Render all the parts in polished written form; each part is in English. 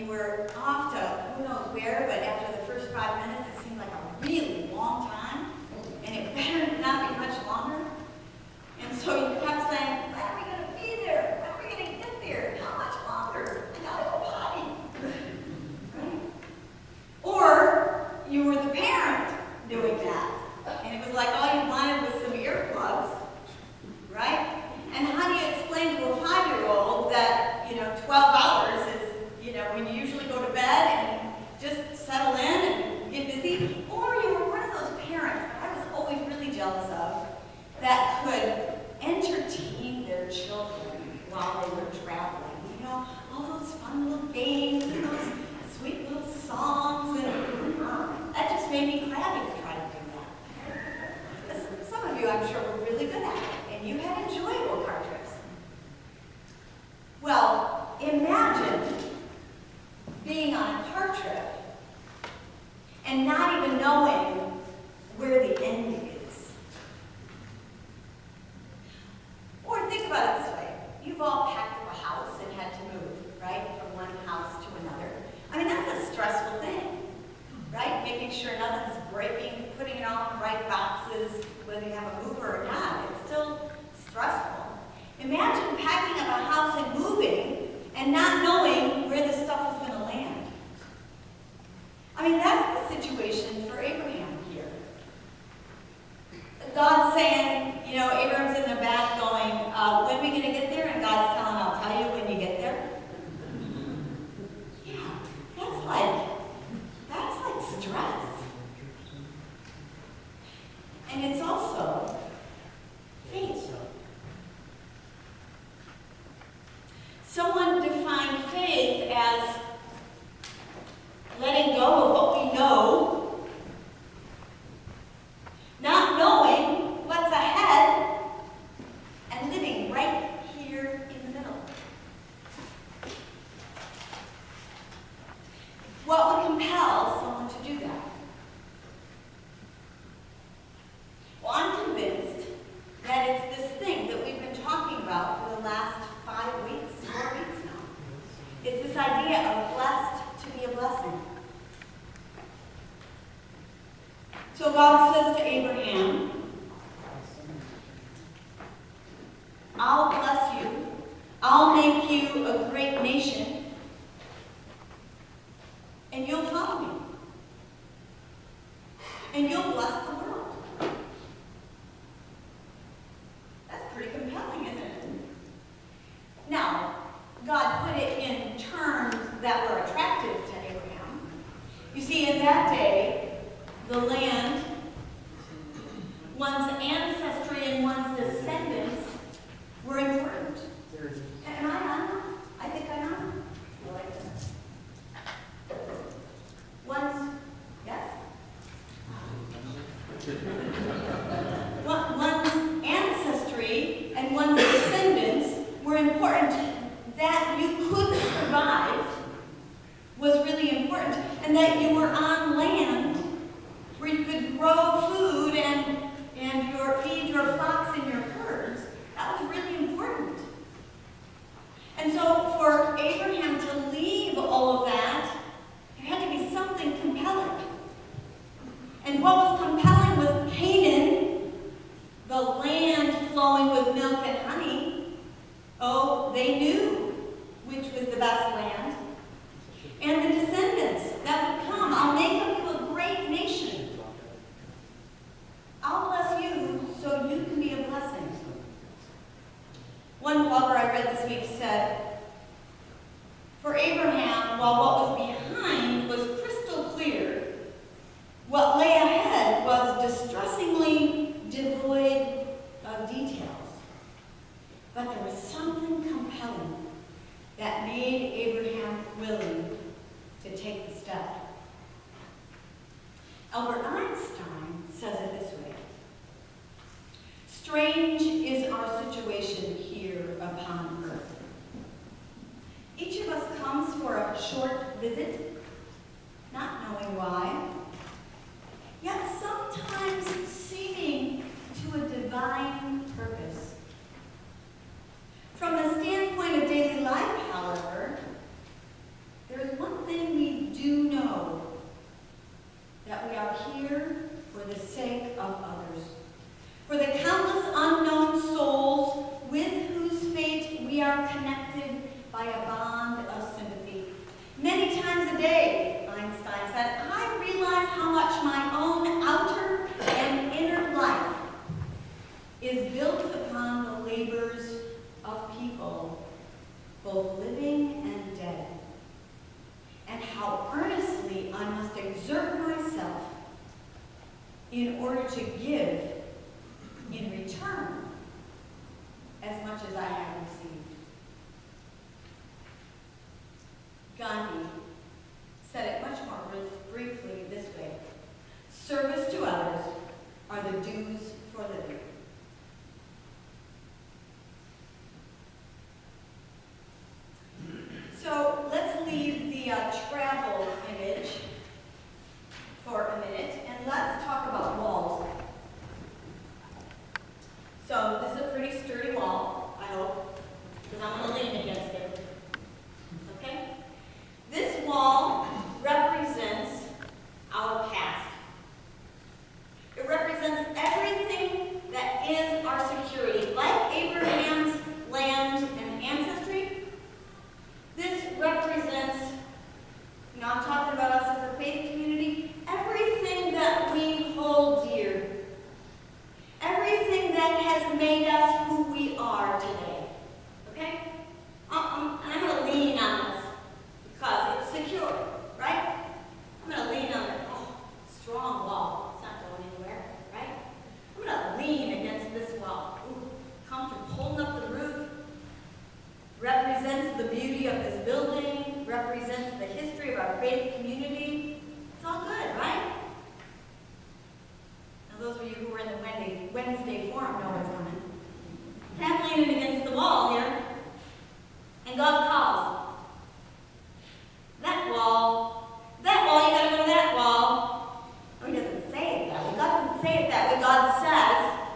you were off to who knows where, but after the first 5 minutes, it seemed like a really long time, and it better not be much longer. And so you kept saying, when are we going to be there? When are we going to get there? How much longer? I got to go potty. Right? Or you were the parent doing that, and it was like all you wanted was some earplugs, right? And how do you explain to a 5-year-old that, 12 hours is, when you usually go to bed and just settle in and get busy? Or you were one of those parents that I was always really jealous of that could entertain their children while they were traveling. All those fun little games and those sweet little songs, and that just made me crabby to try to do that. Some of you, I'm sure, were really good at it, and you had enjoyable car trips. Well, imagine being on a car trip and not even knowing where the end is. Or think about it this way. You've all packed up a house and had to move, right, from one house to another. I mean, that's a stressful thing, right? Making sure nothing's breaking, putting it all in the right boxes, whether you have a mover or not. It's still stressful. Imagine packing up a house and moving and not knowing where the stuff is going to land. I mean, that's the situation for Abraham here. God's saying, Abraham's in the back going, when are we going to get there? And God's telling, I'll tell you when you get there. Yeah, that's like stress. And it's also faith. Someone defined faith as letting go of what we know, not knowing what's ahead, and living right here in the middle. What would compel someone to do that? Well, I'm convinced that it's this thing that we've been talking about for the last 4 weeks now. It's this idea of blessed to be a blessing. So God says to Abraham, I'll bless you. I'll make you a great nation, and you'll follow me. And you'll bless the world. That's pretty compelling, isn't it? Now, God put it in terms that were attractive to Abraham. You see, in that day, the land, one's ancestry and one's descendants were important. Am I on? I think I'm on. I like that. One's, yes? One's ancestry and one's descendants were important. That you could survive was really important, and that you were on land where you could grow food and feed your flocks and your herds. That was really important. And so for Abraham to leave all of that, there had to be something compelling. And what was compelling was Canaan, the land flowing with milk and honey. Oh, they knew which was the best land. And the descendants that would come. I'll make of you a great nation. I'll bless you so you can be a blessing. One blogger I read this week said, for Abraham, while what was behind was crystal clear, what lay ahead was distressingly devoid of details. But there was something compelling that made Abraham willing to take the step. Albert Einstein says it this way: strange is our situation here upon earth. Each of us comes for a short visit, not knowing why, yet sometimes seeming to a divine purpose. From the standpoint of daily life, however, there is one Gandhi said it much more briefly this way: service to others are the dues for living. So let's leave the travel image for a minute, and let's talk about walls. So this is a pretty sturdy wall, I hope, because I'm going to lean against it. Okay? This wall represents our past. It represents everything that is our security. Like Abraham's land and ancestry, this represents, I'm talking about us as a faith community, everything that we hold dear. Everything that has made us who we are today. Okay? And I'm going to lean on this because it's secure, right? I'm going to lean on it. Oh, strong wall. It's not going anywhere, right? I'm going to lean against this wall. Ooh, comfortable. Holding up the roof. Represents the beauty of this building. Represents the history of our faith community. It's all good, right? Now, those of you who were in the Wednesday forum know what's coming. I'm leaning against the wall here, and God calls. That wall, you gotta go to that wall. Oh, he doesn't say it that way. God doesn't say it that way. God says,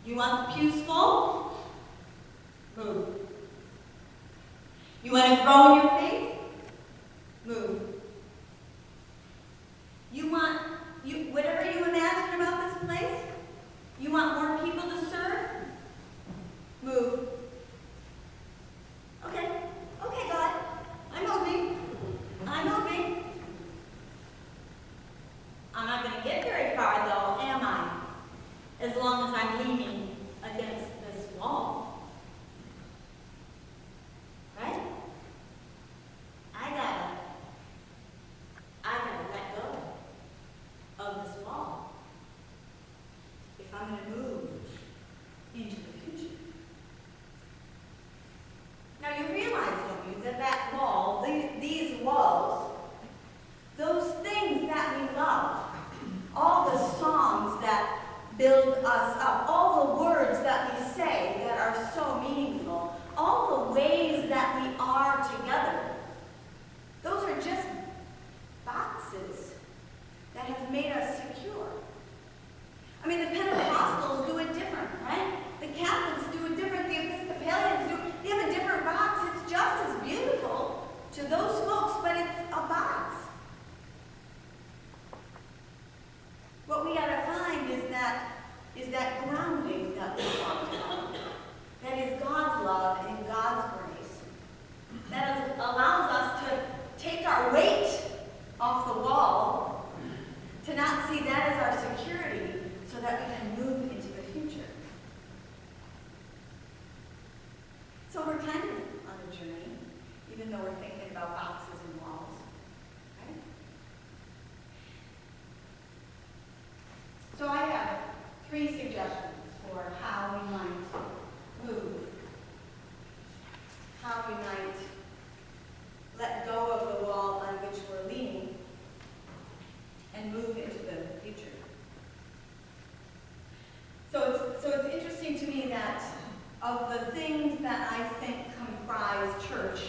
you want the pews full? Move. You want to grow in your faith? Move. Whatever you imagine about this place, you want more people to serve? Move. Okay, God, I'm moving. I'm not going to get very far, though, am I? As long as I'm leaning against this wall. Right? I gotta let go of this wall if I'm going to move into the future. Now you realize, don't you, that wall, these walls, those things that we love, all the songs that build us up, all the words that we say that are so meaningful, all the ways that we are together, those are just boxes that have made us secure. I mean, the Pentecostals do it different, right? The Catholics do it different. The Episcopalians do it. They have a different box. It's just as beautiful to those folks, but it's a box. What we got to find is that grounding that we talked about. That is God's love and God's grace. That allows us to take our weight off the wall, to not see that as our security, so that we can move into the future. So we're kind of on a journey, even though we're thinking about boxes and walls. Right? So I have 3 suggestions for how we might move, how we might let go of the wall on which we're leaning and move into the future. So it's interesting to me that of the things that I think comprise church,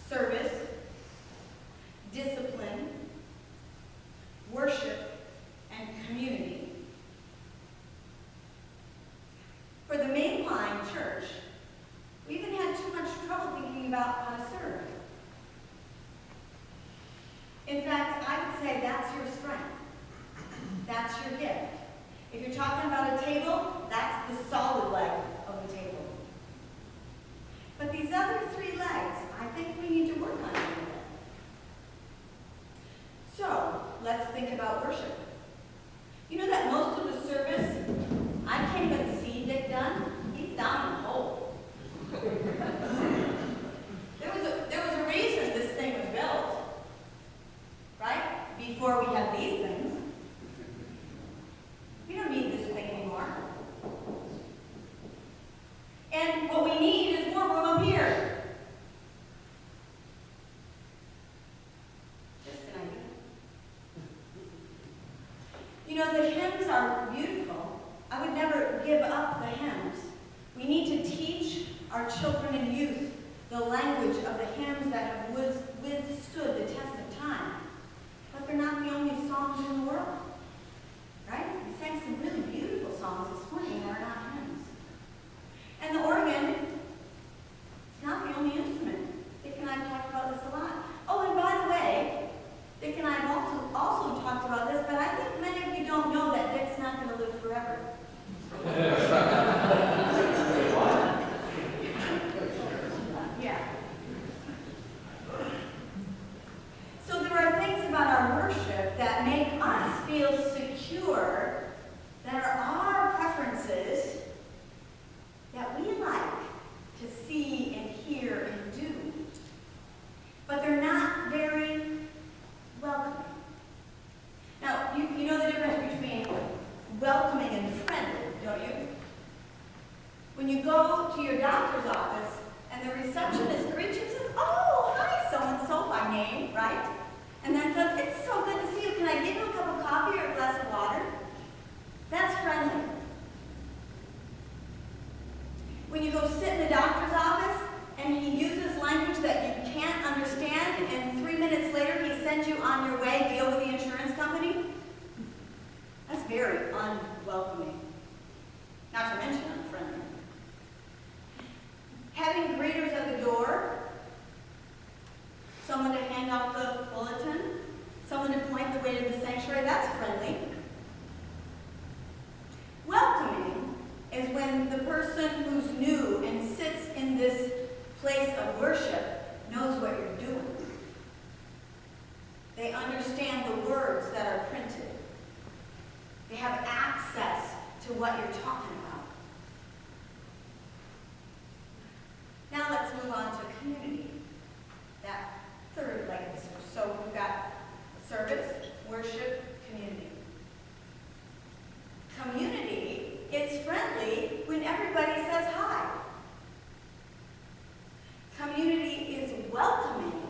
service, discipline, worship, and community, for the mainline church, we even had too much trouble thinking about how to serve. In fact, I would say that's your strength. That's your gift. If you're talking about a table, that's the solid leg of the table. But these other 3 legs, I think we need to work on a little bit. So, let's think about worship. You know that most of the service, I can't even see Dick Dunn. He's down in the hole. There was a reason this thing was built, right? Before we had these things. We don't need this thing anymore. our children and youth the language of the hymns that have withstood the test of time. But they're not the only songs in the world, right? We sang some really beautiful songs this morning that are not hymns. And the organ, it's not the only instrument. Dick and I have talked about this a lot. Oh, and by the way, Dick and I have also talked about this, but I think many of you don't know that Dick's not going to live forever. Yeah. So there are things about our worship that make us feel secure, that are our preferences, that we like to see and hear and do. But they're not very welcoming. Now, you know the difference between welcoming and friendly, don't you? When you go to your doctor's office and the receptionist greets you and says, "Oh, hi, so-and-so," by name, right? And then says, "It's so good to see you. Can I give you a cup of coffee or a glass of water?" That's friendly. When you go sit in the doctor's office and he uses language that you can't understand, and 3 minutes later he sends you on your way, deal with the insurance company, that's very unwelcoming. Not to mention unfriendly. Having greeters at the door, someone to hand out the bulletin, someone to point the way to the sanctuary, that's friendly. Welcoming is when the person who's new and sits in this place of worship knows what you're doing. They understand the words that are printed. They have access to what you're talking about. Now let's move on to community. That third leg of the switch. So we've got service, worship, community. Community is friendly when everybody says hi. Community is welcoming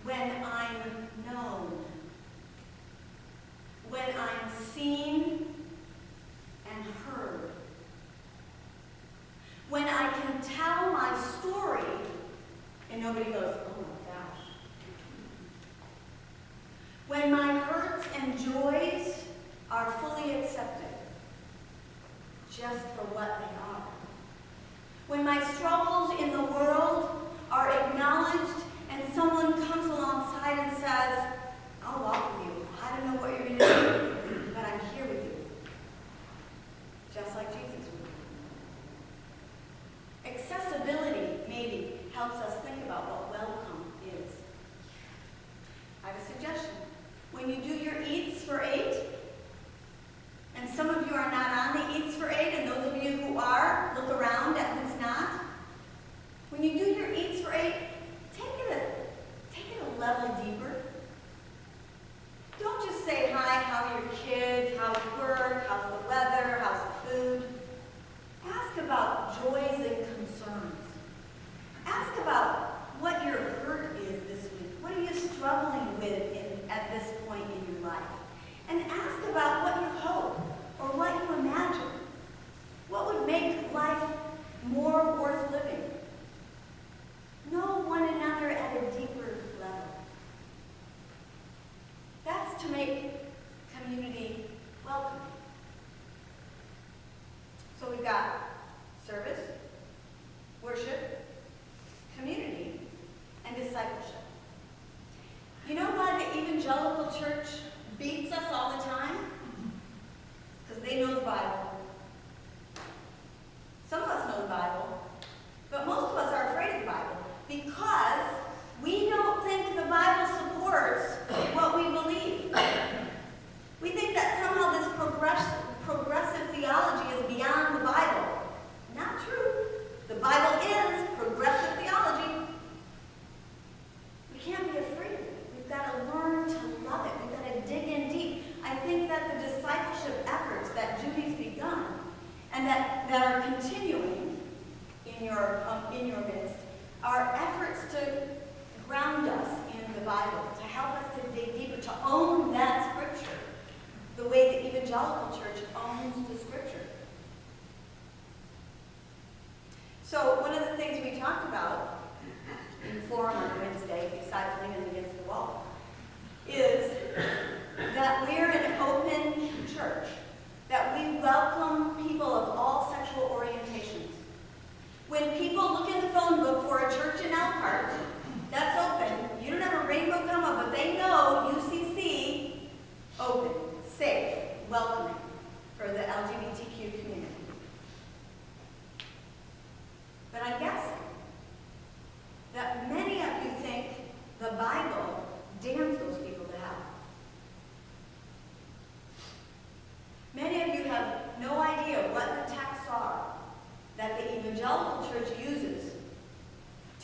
when I'm known, when I'm seen and heard, when I can tell my story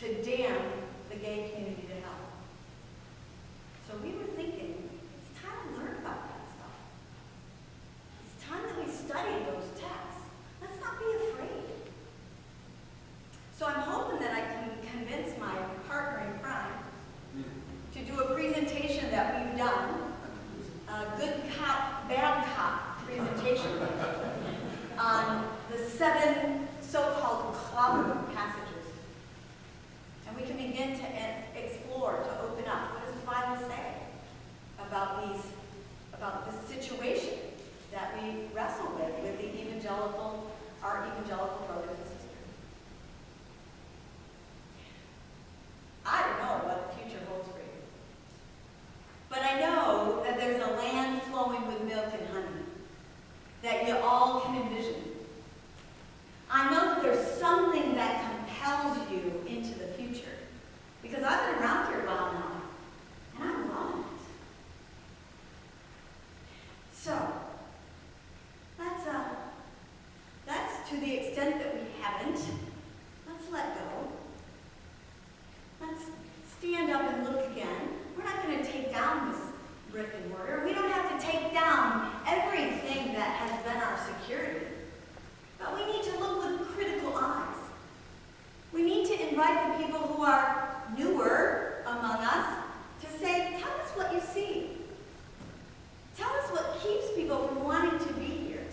to damn the gay community to hell. So we were thinking, it's time to learn about that stuff. It's time that we study those texts. Let's not be afraid. So I'm hoping that I can convince my partner in crime to do a presentation that we've done, a good cop, bad cop presentation on the 7 so-called clobber passages. And we can begin to explore, to open up. What does the Bible say about this situation that we wrestle with the our evangelical brothers and sisters? I don't know what the future holds for you. But I know that there's a land flowing with milk and honey that you all can envision. I know that there's something that compels you into the future. Because I've been around here a while now, and I'm loving it. So, that's to the extent that we haven't. Let's let go. Let's stand up and look again. We're not going to take down this brick and mortar. We don't have to take down everything that has been our security. But we need to look with critical eyes. We need to invite the people who are newer among us to say, tell us what you see. Tell us what keeps people from wanting to be here.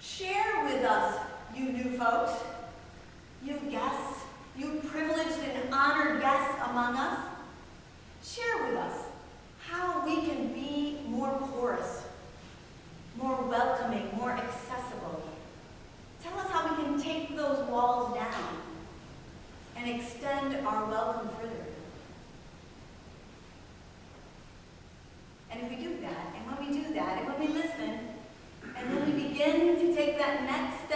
Share with us, you new folks, you guests, you privileged and honored guests among us. Share with us how we can be more porous, more welcoming, more accessible. Tell us how we can take those walls down and extend our welcome further. And if we do that, and when we do that, and when we listen, and when we begin to take that next